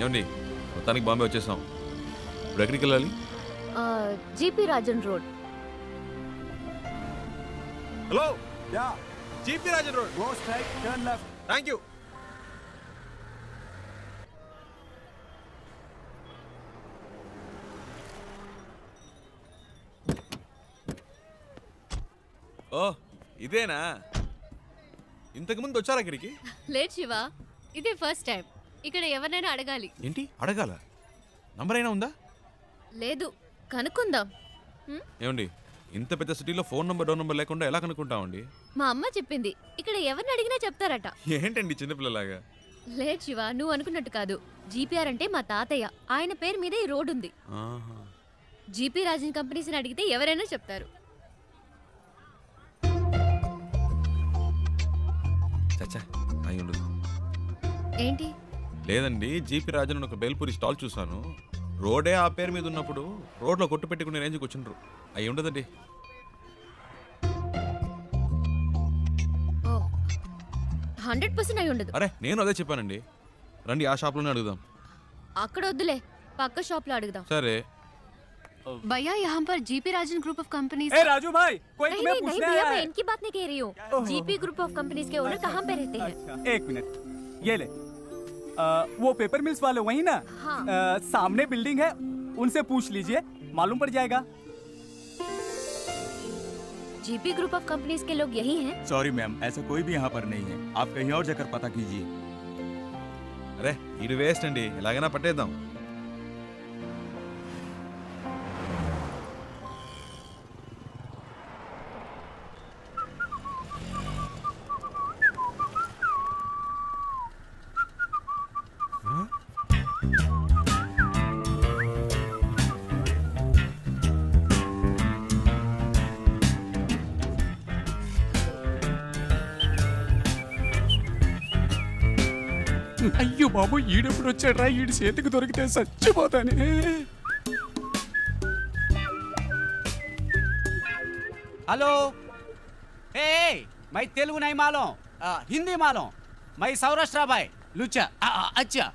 ఏమండి మొత్తానికి బాంబే వచ్చేసాం. ఇప్పుడు ఎక్కడికి వెళ్ళాలి? GP Rajan road. Hello ya GP Rajan road. Go straight turn left. Thank you. ఓ ఇదేనా? ఇంతకు ముందు వచ్చారా ఇక్కడికి? లేదు శివ, ఇదే ఫస్ట్ టైం. ఇక్కడ ఎవరినైనా అడగాలి. ఏంటి అడగాల? నంబర్ అయినా ఉందా? లేదు, కనుక్కుందాం. ఏమండి ఇంత పెద్ద సిటీలో ఫోన్ నంబర్ డోర్ నంబర్ లేకుండా ఎలా కనుక్కుంటామండి? మా అమ్మ చెప్పింది ఇక్కడ ఎవరిని అడిగినా చెప్తారట. ఏంటండి చిన్నపిల్లలాగా? లేదు శివ, నువ్వు అనుకున్నట్టు కాదు. జీపీఆర్ అంటే మా తాతయ్య, ఆయన పేరు మీద ఈ రోడ్ ఉంది. జీపీ రాజన్ కంపెనీస్ని అడిగితే ఎవరైనా చెప్తారు. చచ్చా అయి ఉండదు. ఏంటి? లేదండి, జీపీ రాజన్ ఒక బేల్పూరి స్టాల్ చూసాను. రోడే ఆ పేరు మీద ఉన్నప్పుడు రోడ్లో కొట్టు పెట్టుకునే రేంజ్కి వచ్చిండ్రు. అయి ఉండదండి. 100% అయి ఉండదు. అరే నేను అదే చెప్పానండి. రండి ఆ షాప్లోనే అడుగుదాం. అక్కడ వద్దులే, పక్క షాప్ లో అడుగుదాం. సరే. भैया यहाँ पर GP Rajan group of companies. ए राजू भाई, कोई तुम्हें नहीं पूछने भैया, आया मैं है। इनकी बात नहीं कह रही हूँ। जीपी ग्रुप ऑफ कंपनीज के ओनर कहाँ पे रहते हैं? एक मिनट, ये ले। वो पेपर मिल्स वाले वही ना? हाँ। सामने बिल्डिंग है, उनसे पूछ लीजिए, मालूम पड़ जाएगा। जीपी ग्रुप ऑफ कंपनीज के लोग यही हैं? सॉरी मैम, ऐसा कोई भी यहाँ पर नहीं है, आप कहीं और जाकर पता कीजिए। అరే ఇది వేస్ట్ అండి, ఎలాగైనా పట్టేద్దాం. అయ్యో బాబు, ఈడెప్పుడు వచ్చాడ్రా? ఈడి చేతికి దొరికితే చచ్చిపోతానే. हेलो, ए, मैं तेलुगु नहीं मालूम, हिंदी मालूम, मैं सौराष्ट्र भाई लुच्चा। अच्छा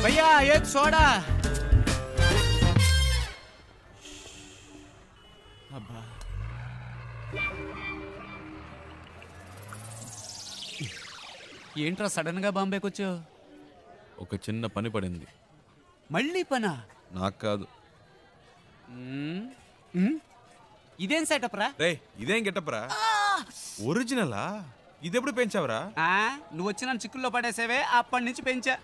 भैया एक सोडा। ఏంట్రా సడన్ గా బాంబేకి వచ్చావు? ఒక చిన్న పని పడింది. మళ్ళీ పనా? నాకు కాదు. ఇదేం సెటప్ రా? రే ఇదేం గెటప్ రా? ఒరిజినలా? ఇదెప్పుడు పెంచావరా? నువ్వు వచ్చి నన్ను చిక్కుల్లో పడేసేవే, అప్పటి నుంచి పెంచా.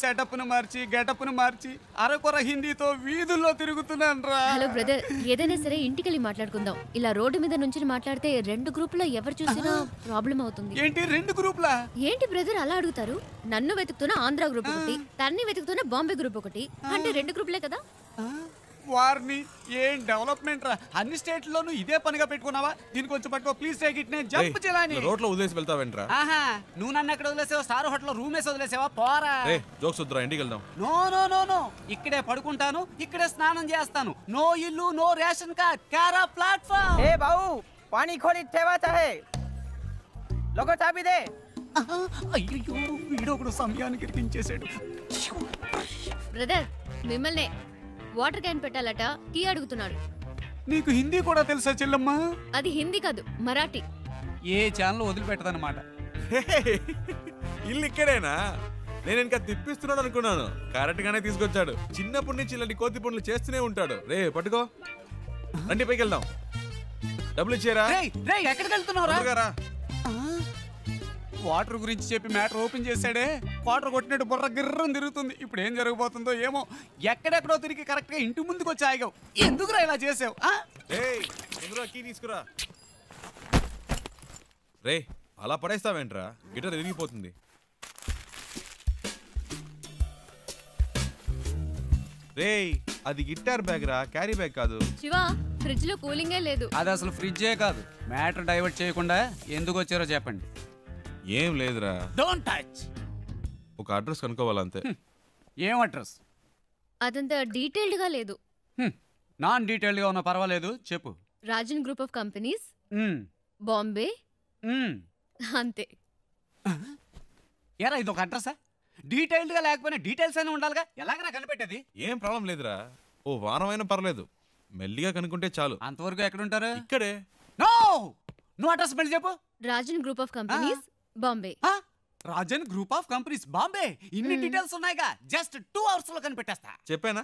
సెటప్ ను మార్చి గెటప్ ను మార్చి అరకొర హిందీతో వీధుల్లో తిరుగుతున్నాను రా. హలో బ్రదర్, ఏదైనా సరే ఇంటికెళ్ళి మాట్లాడుకుందాం. ఇలా రోడ్డు మీద నుంచి మాట్లాడితే రెండు గ్రూపులో ఎవరు చూసినా ప్రాబ్లం అవుతుంది. ఏంటి రెండు గ్రూపులా? ఏంటి బ్రదర్ అలా అడుగుతారు? నన్ను వెతుకుతున్న ఆంధ్ర గ్రూప్ ఒకటి, తన్ని వెతుకుతున్న బాంబే గ్రూప్ ఒకటి, అంటే రెండు గ్రూపులే కదా. వారిని ఏం డెవలప్మెంట్ రా! అన్ని స్టేట్లోనూ ఇదే పనిగా పెట్టుకున్నావా? దీనికి కొంచెం పట్టుకో ప్లీజ్, టేక్ ఇట్. నేను జంప్ చేయాలని రోడ్లో వదిలేసి వెళ్తావేంట్రా? నువ్వు నన్ను ఎక్కడ వదిలేసావా? స్టార్ హోటల్ రూమ్ వేసి వదిలేసావా? పోరా. జోక్స్ వద్దురా, ఇంటికి వెళ్దాం. నో నో నో నో, ఇక్కడే పడుకుంటాను, ఇక్కడే స్నానం చేస్తాను. నో ఇల్లు, నో రేషన్ కార్డ్, కారా ప్లాట్ఫామ్. ఏ బాబు, పానీ ఖోలి ठेवाता है, लोगो चाबी दे. అయ్యో, వీడొకడు సమయానికి ఇరికించేశాడు. బ్రదర్ మిమ్మల్ని వాటర్ క్యాన్ పెట్టాలట, కీ అడుగుతున్నాడు. నీకు హిందీ కూడా తెలుసా చెల్లమ్మ? అది హిందీ కాదు, మరాఠీ. ఏ ఛానల్ వదిలిపెట్టదన్నమాట. ఇల్లు ఇక్కడేనా? నేను ఇంకా తిప్పిస్తున్నాడు అనుకున్నాను. కరెక్ట్ గానే తీసుకొచ్చాడు. చిన్నప్పటి నుంచి ఇలాంటి కోతి పనులు చేస్తూనే ఉంటాడు. రే పట్టుకో, రండి పైకి వెళ్దాం. డబ్బులు ఇచ్చారా? ఎక్కడికి వెళ్తున్నావు రా? వాటర్ గురించి చెప్పి మ్యాటర్ ఓపెన్ చేశాడే, వాటర్ కొట్టినట్టు బుర్ర గిర్రం తిరుగుతుంది. ఇప్పుడు ఏం జరగబోతుందో ఏమో. ఎక్కడెక్కడో తిరిగి కరెక్ట్ గా ఇంటి ముందుకు వచ్చి ఆగావు. ఎందుకురా ఇలా చేసావు? కీ తీసుకురా. రే అలా పడేస్తావేంట్రా, గిటార్ ఎరిగిపోతుంది. రే అది గిటార్ బ్యాగ్ రా, క్యారీ బ్యాగ్ కాదు. శివ, ఫ్రిడ్జ్ లో కూలింగే లేదు. అది అసలు ఫ్రిడ్జే కాదు. మ్యాటర్ డైవర్ట్ చేయకుండా ఎందుకు వచ్చారో చెప్పండి. ఏం లేదురా, డోంట్ టచ్. ఒక అడ్రస్ కనుక్కోవాలంతే. ఏం అడ్రస్? అదంతా డీటెయిల్డ్ గా లేదు. నాన్ డీటెయిల్డ్ గా ఉన్నా పర్వాలేదు, చెప్పు. రాజన్ గ్రూప్ ఆఫ్ కంపెనీస్, మ్మ్. బాంబే, మ్మ్. అంతే. ఎరా ఇది ఒక అడ్రసా? డీటెయిల్డ్ గా లేకపోయినా డీటెయిల్స్ అయినా ఉండాలిగా. ఎలాగరా కనిపెట్టేది? ఏం ప్రాబ్లం లేదురా, ఓ వారం అయినా పర్లేదు, మెల్లిగా కనుక్కుంటే చాలు. అంతవరకు ఎక్కడుంటారు? ఇక్కడే. నో, నువ్వు అడ్రస్ మళ్ళీ చెప్పు. Rajan group of companies, Bombay. Rajan group of companies, Bombay. ఇన్ని డీటెయిల్స్ ఉన్నాయిగా, జస్ట్ 2 hours లో కనిపెట్టేస్తా. చెప్పానా,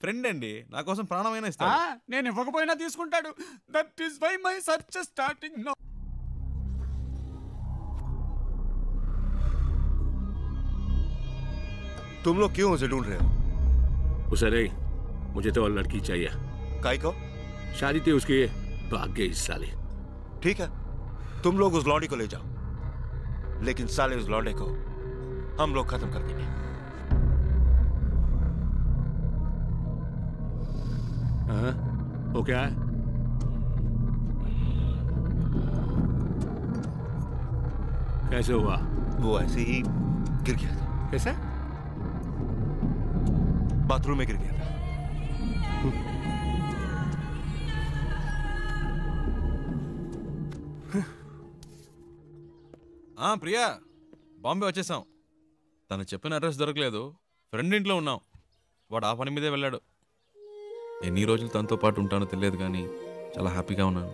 ఫ్రెండ్ అండి, నా కోసం ప్రాణమైనా ఇస్తా. నేను ఇవ్వకపోయినా తీసుకుంటాడు. That is why my search starting now. तुम लोग क्यों उसे ढूंढ रहे हो? उसे नहीं, मुझे तो और लड़की चाहिए। काय को? शादी थी उसकी, भाग गई इस साले। ठीक है, तुम लोग उस लौंडे को ले जाओ, लेकिन साले उस लौंडे को हम लोग खत्म कर देंगे। हाँ, वो क्या है? कैसे हुआ? वो ऐसे ही गिर गया था। कैसे? बाथरूम में गिर गया था। ప్రియా, బాంబే వచ్చేసాం. తను చెప్పిన అడ్రస్ దొరకలేదు, ఫ్రెండ్ ఇంట్లో ఉన్నాం. వాడు ఆ పని మీదే వెళ్ళాడు. ఎన్ని రోజులు తనతో పాటు ఉంటానో తెలియదు కానీ చాలా హ్యాపీగా ఉన్నాను.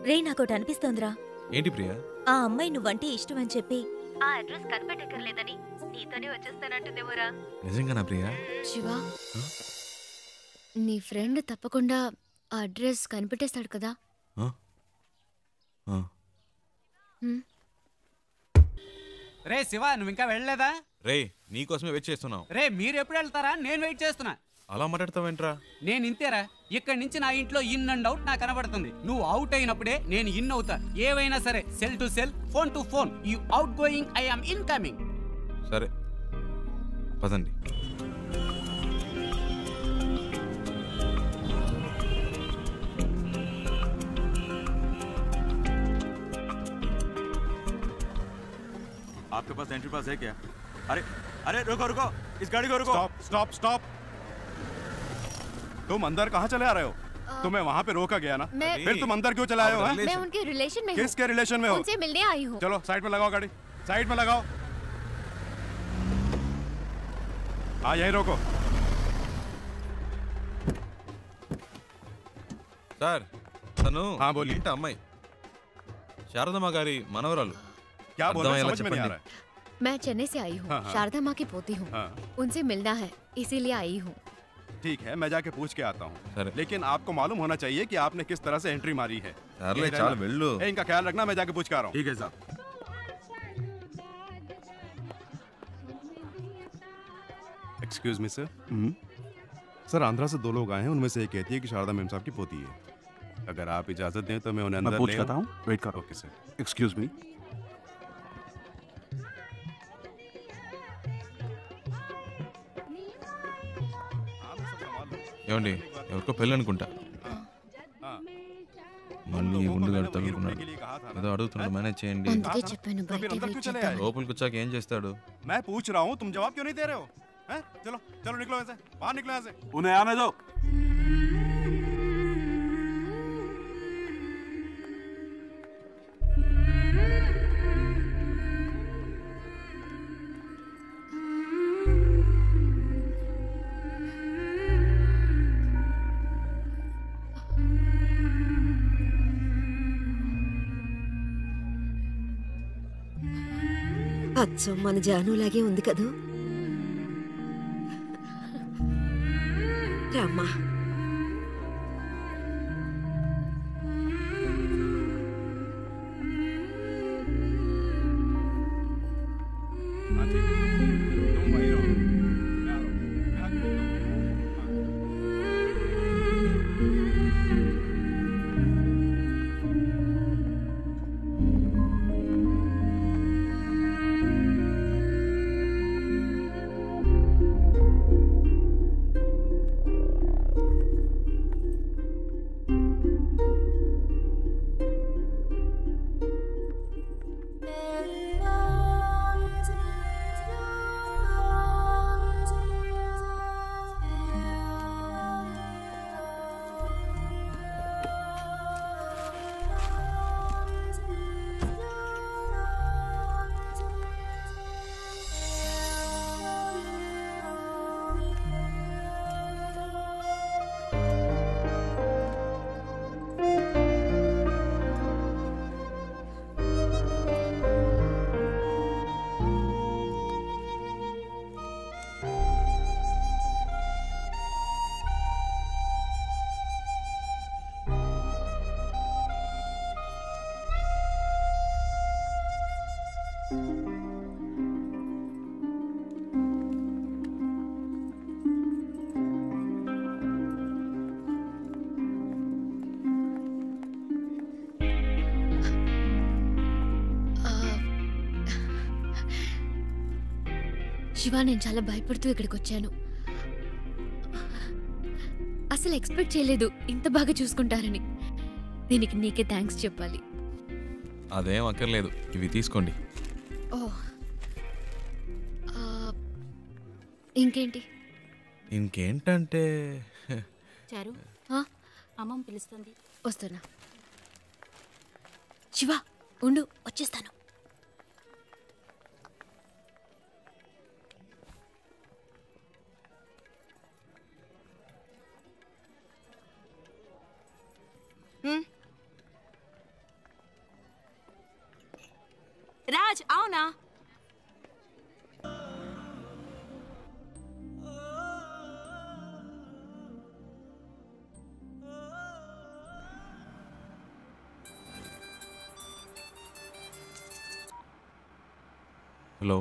రే, నాకోటి అనిపిస్తోందిరా. ఏంటి ప్రియా? ఆ అమ్మాయి నువ్వంటే ఇష్టం అని చెప్పి ఆ అడ్రస్ కనిపెట్టక్కర్లేదని నీతోనే వచ్చేస్తానంటుందేమోరా. నిజంగానా ప్రియా? శివ, నీ ఫ్రెండ్ తప్పకుండా ఆ అడ్రస్ కనిపెట్టేస్తాడు కదా. రే శివ, నువ్వు ఇంకా వెళ్ళలేదా? రే నీకోసమే వెయిట్ చేస్తున్నావు. రే మీరు ఎప్పుడు వెళ్తారా? నేను వెయిట్ చేస్తున్నా. అలా మాట్లాడతావేంట్రా? నేను ఇంతేరా, ఇక్కడి నుంచి నా ఇంట్లో ఇన్ అండ్ అవుట్ నాకు కనబడుతుంది. నువ్వు అవుట్ అయినప్పుడే నేను ఇన్ అవుతా. ఏవైనా సరే, cell to cell, phone to phone. You out going, I am incoming. సరే పదండి. आपके पास एंट्री पास है क्या? अरे अरे रुको रुको, इस गाड़ी को रुको। Stop stop stop. तुम अंदर कहाँ चले आ रहे हो? तुम्हें वहाँ पे रोका गया ना, फिर तुम अंदर क्यों चले आए हो? मैं उनके रिलेशन में हूँ। किसके रिलेशन में हो? उनसे मिलने आई हूँ। चलो साइड में लगाओ गाड़ी, साइड में लगाओ। हाँ यही रोको। సార్, తను हाँ बोलिए। ఇంటి అమ్మాయి, శారదమ్మ గారి మనవరాలు. क्या बोल रहे हो? అర్థమయ్యేలా समझ में नहीं आ చెప్పండి. रहा है। मैं चेन्नई से आई हूँ, हाँ, हाँ। शारदा माँ की पोती हूँ। हाँ। उनसे मिलना है, इसीलिए आई हूँ। ठीक है, मैं जाके पूछ के आता हूँ, సరే. लेकिन आपको मालूम होना चाहिए कि आपने किस तरह से एंट्री मारी है। సర్లే यही చాలు रहना। వెళ్ళు. ए, इनका ख्याल रखना, मैं जाके पूछ के आ रहा हूँ। ठीक है साहब। Excuse me sir. Sir Andhra से 2 लोग आए हैं, उनमें से एक कहती है कि शारदा मैम साहब की पोती है। अगर आप इजाजत दें तो मैं उन्हें अंदर मैं पूछ ले करता हूँ, वेट करो। Okay sir. Excuse me. ఏమండి, ఎవరికో పెళ్ళి అనుకుంటా. మళ్ళీ గుండు గారు తగులుకున్నాడు. ఏదో అడుగుతున్నాడు, మేనేజ్ చేయండి. అందుకే చెప్పాను బయట వెయిట్ చేద్దాం. లోపలికి వచ్చాక ఏం చేస్తాడు? मैं पूछ रहा हूँ, तुम जवाब क्यों नहीं दे रहे हो? हैं? चलो चलो निकलो यहाँ से, बाहर निकलो यहाँ से। उन्हें आने दो। అచ్చం మన జానులాగే ఉంది కదూ. రామ్మా. శివ, నేను చాలా భయపడుతూ ఇక్కడికి వచ్చాను. అసలు ఎక్స్పెక్ట్ చేయలేదు ఇంత బాగా చూసుకుంటారని. దీనికి నీకే థ్యాంక్స్ చెప్పాలి. అదేం అక్కర్లేదు, ఇవి తీసుకోండి. ఓ, ఇంకేంటి? ఇంకేంటంటే చారు, అమ్మమ్మ పిలుస్తుంది. వస్తున్నా. శివ ఉండు, వచ్చేస్తాను. రాజ్, అవునా? హలో.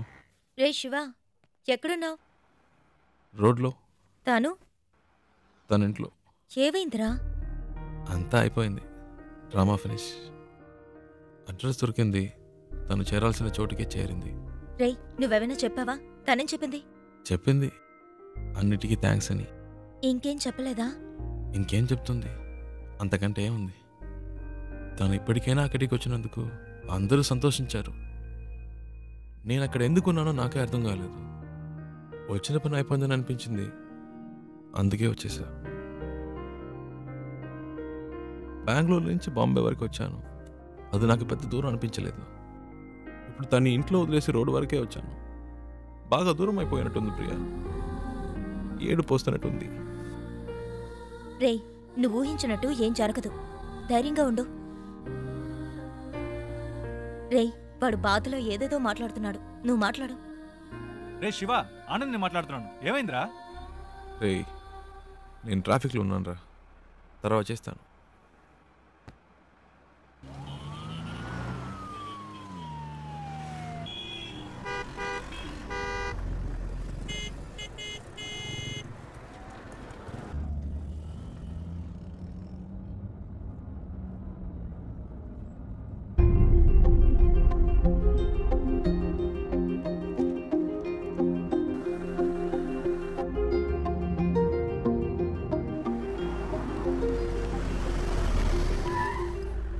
రే శివ, ఎక్కడున్నావు? రోడ్లో. తాను తన ఇంట్లో. ఏవైందిరా? అంతా అయిపోయింది, డ్రామా ఫినిష్. అడ్రస్ దొరికింది, తను చేరాల్సిన చోటుకే చేరింది. రేయ్, నువ్వెవైనా చెప్పావా? తనేం చెప్పింది? చెప్పింది అన్నిటికీ థ్యాంక్స్ అని. ఇంకేం చెప్పలేదా? ఇంకేం చెప్తుంది, అంతకంటే ఏముంది. తను ఇప్పటికైనా అక్కడికి వచ్చినందుకు అందరూ సంతోషించారు. నేను అక్కడ ఎందుకున్నానో నాకే అర్థం కాలేదు. వచ్చిన పని అయిపోయిందని అనిపించింది, అందుకే వచ్చేసా. బెంగళూరు నుంచి బాంబే వరకు వచ్చాను, అది నాకు పెద్ద దూరం అనిపించలేదు. ఇప్పుడు తన్ని ఇంట్లో వదిలేసి రోడ్డు వరకే వచ్చాను. బాగా దూరం అయిపోయినట్టుంది ప్రియా, ఏడు పోస్తున్నట్టుంది. రేయ్, నువ్వు ఊహించినట్టు ఏం జరగదు, ధైర్యంగా ఉండు. రేయ్, వాడు బాధలో ఏదేదో మాట్లాడుతున్నాడు, నువ్వు మాట్లాడు. రే శివ, ఆనంద్ నేను మాట్లాడుతున్నాను. ఏమైందిరా? రేయ్, నేను ట్రాఫిక్లో ఉన్నాను రా, తర్వాత చేస్తాను.